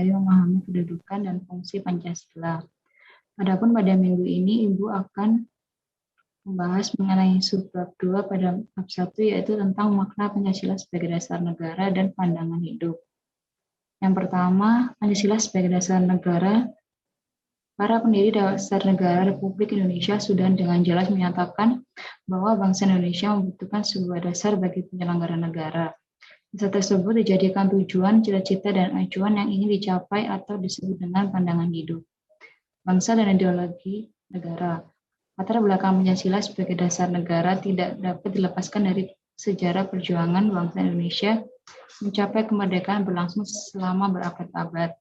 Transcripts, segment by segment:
materi memahami kedudukan dan fungsi Pancasila. Adapun pada minggu ini, Ibu akan membahas mengenai subbab 2 pada bab 1, yaitu tentang makna Pancasila sebagai dasar negara dan pandangan hidup. Yang pertama, Pancasila sebagai dasar negara. Para pendiri dasar negara Republik Indonesia sudah dengan jelas menyatakan bahwa bangsa Indonesia membutuhkan sebuah dasar bagi penyelenggaraan negara. Dasar tersebut dijadikan tujuan, cita-cita, dan acuan yang ingin dicapai atau disebut dengan pandangan hidup bangsa dan ideologi negara. Latar belakang Pancasila sebagai dasar negara tidak dapat dilepaskan dari sejarah perjuangan bangsa Indonesia mencapai kemerdekaan berlangsung selama berabad-abad.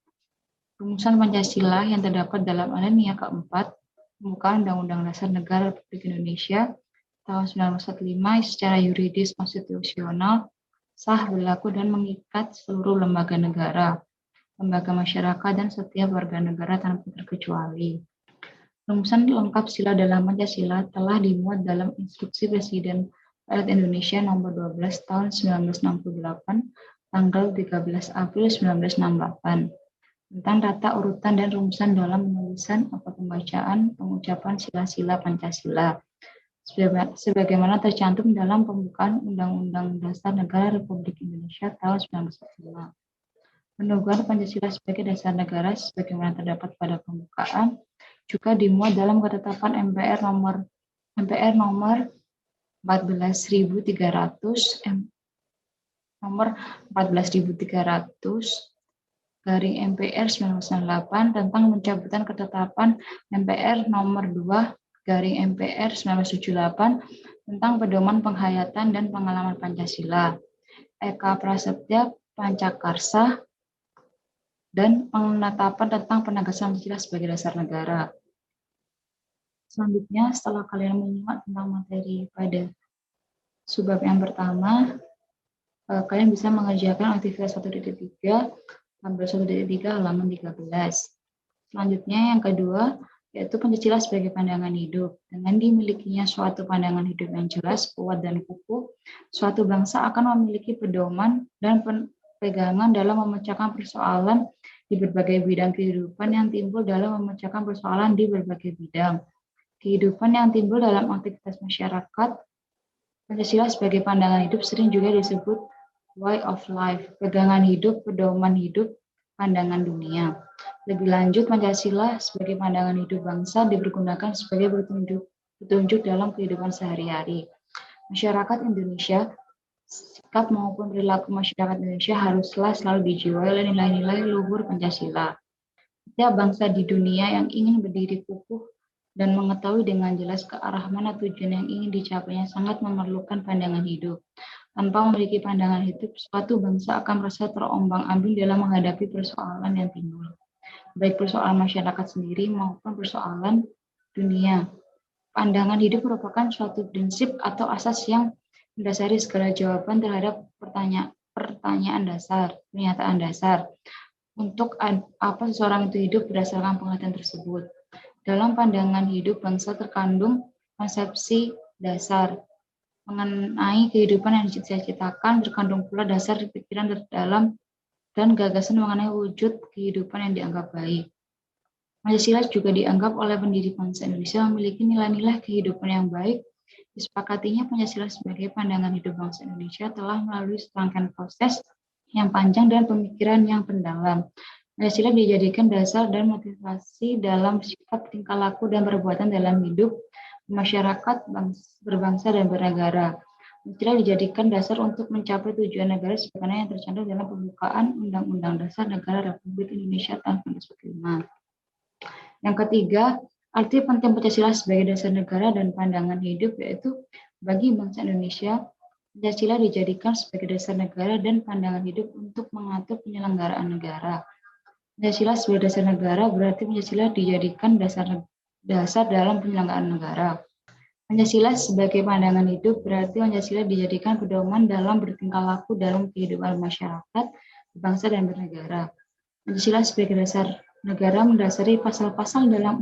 Rumusan Pancasila yang terdapat dalam alinea keempat pembukaan Undang-Undang Dasar Negara Republik Indonesia tahun 1945 secara yuridis konstitusional sah, berlaku, dan mengikat seluruh lembaga negara, lembaga masyarakat, dan setiap warga negara tanpa terkecuali. Rumusan lengkap sila dalam Pancasila telah dimuat dalam Instruksi Presiden Rakyat Indonesia Nomor 12 Tahun 1968, tanggal 13 April 1968. Tentang tata urutan dan rumusan dalam penulisan atau pembacaan pengucapan sila-sila Pancasila sebagaimana tercantum dalam pembukaan Undang-Undang Dasar Negara Republik Indonesia tahun 1945. Penugasan Pancasila sebagai dasar negara sebagaimana terdapat pada pembukaan juga dimuat dalam ketetapan MPR nomor 14.300 garing MPR 1998 tentang pencabutan ketetapan MPR nomor 2 garing MPR 1978 tentang pedoman penghayatan dan pengalaman Pancasila, Eka Prasetya Pancakarsa, dan penetapan tentang penegasan Pancasila sebagai dasar negara. Selanjutnya, setelah kalian menyimak tentang materi pada subbab yang pertama, kalian bisa mengerjakan aktivitas 1.3 tabel 1.3 halaman 13. Selanjutnya yang kedua, yaitu Pancasila sebagai pandangan hidup. Dengan dimilikinya suatu pandangan hidup yang jelas, kuat, dan kukuh, suatu bangsa akan memiliki pedoman dan pegangan dalam memecahkan persoalan di berbagai bidang kehidupan yang timbul dalam memecahkan persoalan di berbagai bidang kehidupan yang timbul dalam aktivitas masyarakat. Pancasila sebagai pandangan hidup sering juga disebut way of life, pegangan hidup, pedoman hidup, pandangan dunia. Lebih lanjut, Pancasila sebagai pandangan hidup bangsa dipergunakan sebagai petunjuk dalam kehidupan sehari-hari. Masyarakat Indonesia, sikap maupun perilaku masyarakat Indonesia haruslah selalu dijiwai oleh nilai-nilai luhur Pancasila. Setiap bangsa di dunia yang ingin berdiri kukuh dan mengetahui dengan jelas ke arah mana tujuan yang ingin dicapainya sangat memerlukan pandangan hidup. Tanpa memiliki pandangan hidup, suatu bangsa akan merasa terombang-ambing dalam menghadapi persoalan yang timbul, baik persoalan masyarakat sendiri maupun persoalan dunia. Pandangan hidup merupakan suatu prinsip atau asas yang mendasari segala jawaban terhadap pernyataan dasar. Untuk apa seseorang itu hidup berdasarkan pengertian tersebut. Dalam pandangan hidup bangsa terkandung konsepsi dasar mengenai kehidupan yang dicita-citakan, terkandung pula dasar pikiran terdalam dan gagasan mengenai wujud kehidupan yang dianggap baik. Pancasila juga dianggap oleh pendiri bangsa Indonesia memiliki nilai-nilai kehidupan yang baik. Disepakatinya Pancasila sebagai pandangan hidup bangsa Indonesia telah melalui serangkaian proses yang panjang dan pemikiran yang mendalam. Pancasila dijadikan dasar dan motivasi dalam sikap, tingkah laku, dan perbuatan dalam hidup masyarakat, berbangsa, dan bernegara. Pancasila dijadikan dasar untuk mencapai tujuan negara sebagaimana yang tercantum dalam pembukaan Undang-Undang Dasar Negara Republik Indonesia tahun 1945. Yang ketiga, arti penting Pancasila sebagai dasar negara dan pandangan hidup yaitu bagi bangsa Indonesia, Pancasila dijadikan sebagai dasar negara dan pandangan hidup untuk mengatur penyelenggaraan negara. Pancasila sebagai dasar negara berarti Pancasila dijadikan dasar dalam penyelenggaraan negara. Pancasila sebagai pandangan hidup berarti Pancasila dijadikan pedoman dalam bertingkah laku dalam kehidupan masyarakat, bangsa, dan bernegara. Pancasila sebagai dasar negara mendasari pasal-pasal dalam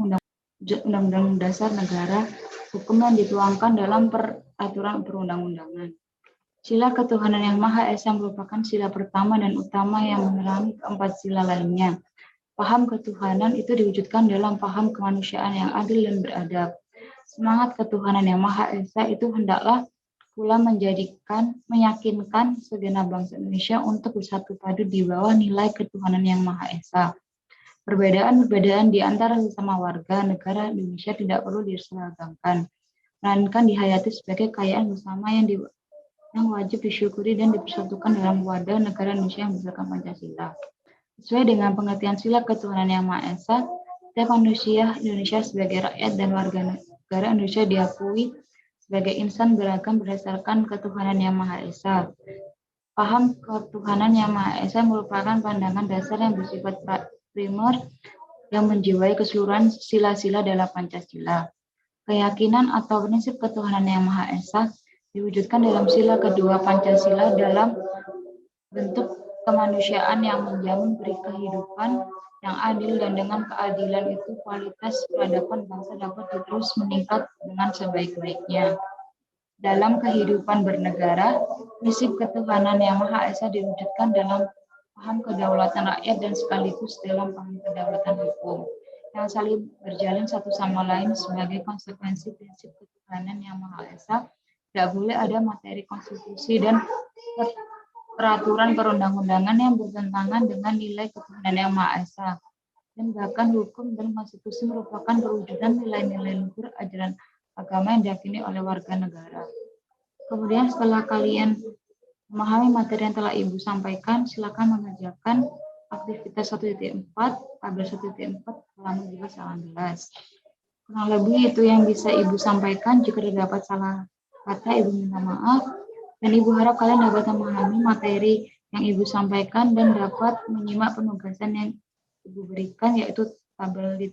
Undang-Undang Dasar Negara, hukum yang dituangkan dalam peraturan perundang-undangan. Sila ketuhanan yang Maha Esa merupakan sila pertama dan utama yang menerangi keempat sila lainnya. Paham ketuhanan itu diwujudkan dalam paham kemanusiaan yang adil dan beradab. Semangat ketuhanan yang Maha Esa itu hendaklah pula meyakinkan segenap bangsa Indonesia untuk bersatu padu di bawah nilai ketuhanan yang Maha Esa. Perbedaan-perbedaan di antara sesama warga negara Indonesia tidak perlu diseragamkan, melainkan dihayati sebagai kekayaan bersama yang wajib disyukuri dan dipersatukan dalam wadah negara Indonesia yang berdasarkan Pancasila. Sesuai dengan pengertian sila ketuhanan yang Maha Esa, setiap manusia Indonesia sebagai rakyat dan warga negara Indonesia diakui sebagai insan beragam berdasarkan ketuhanan yang Maha Esa. Paham ketuhanan yang Maha Esa merupakan pandangan dasar yang bersifat primer yang menjiwai keseluruhan sila-sila dalam Pancasila. Keyakinan atau prinsip ketuhanan yang Maha Esa diwujudkan dalam sila kedua Pancasila dalam bentuk kemanusiaan yang menjamin beri kehidupan yang adil, dan dengan keadilan itu kualitas peradaban bangsa dapat terus meningkat dengan sebaik-baiknya. Dalam kehidupan bernegara, prinsip ketuhanan yang Maha Esa diwujudkan dalam paham kedaulatan rakyat dan sekaligus dalam paham kedaulatan hukum yang saling berjalan satu sama lain. Sebagai konsekuensi prinsip ketuhanan yang Maha Esa, tidak boleh ada materi konstitusi dan peraturan perundang-undangan yang bertentangan dengan nilai ketuhanan yang Maha Esa. Dan bahkan hukum dan konstitusi merupakan perwujudan nilai-nilai luhur ajaran agama yang diyakini oleh warga negara. Kemudian setelah kalian memahami materi yang telah Ibu sampaikan, silakan mengerjakan aktivitas 1.4, tabel 1.4, halaman 17-18. Kurang lebih itu yang bisa Ibu sampaikan. Jika terdapat salah kata, Ibu minta maaf. Dan Ibu harap kalian dapat memahami materi yang Ibu sampaikan dan dapat menyimak penugasan yang Ibu berikan, yaitu tabel di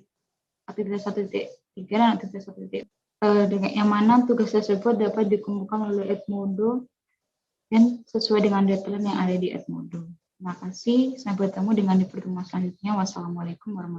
aktivitas 1.3 dan aktivitas 1.4. Yang mana tugas tersebut dapat dikumpulkan melalui Edmodo dan sesuai dengan deadline yang ada di Edmodo. Terima kasih. Sampai bertemu dengan di pertemuan selanjutnya. Wassalamualaikum warahmatullahi wabarakatuh.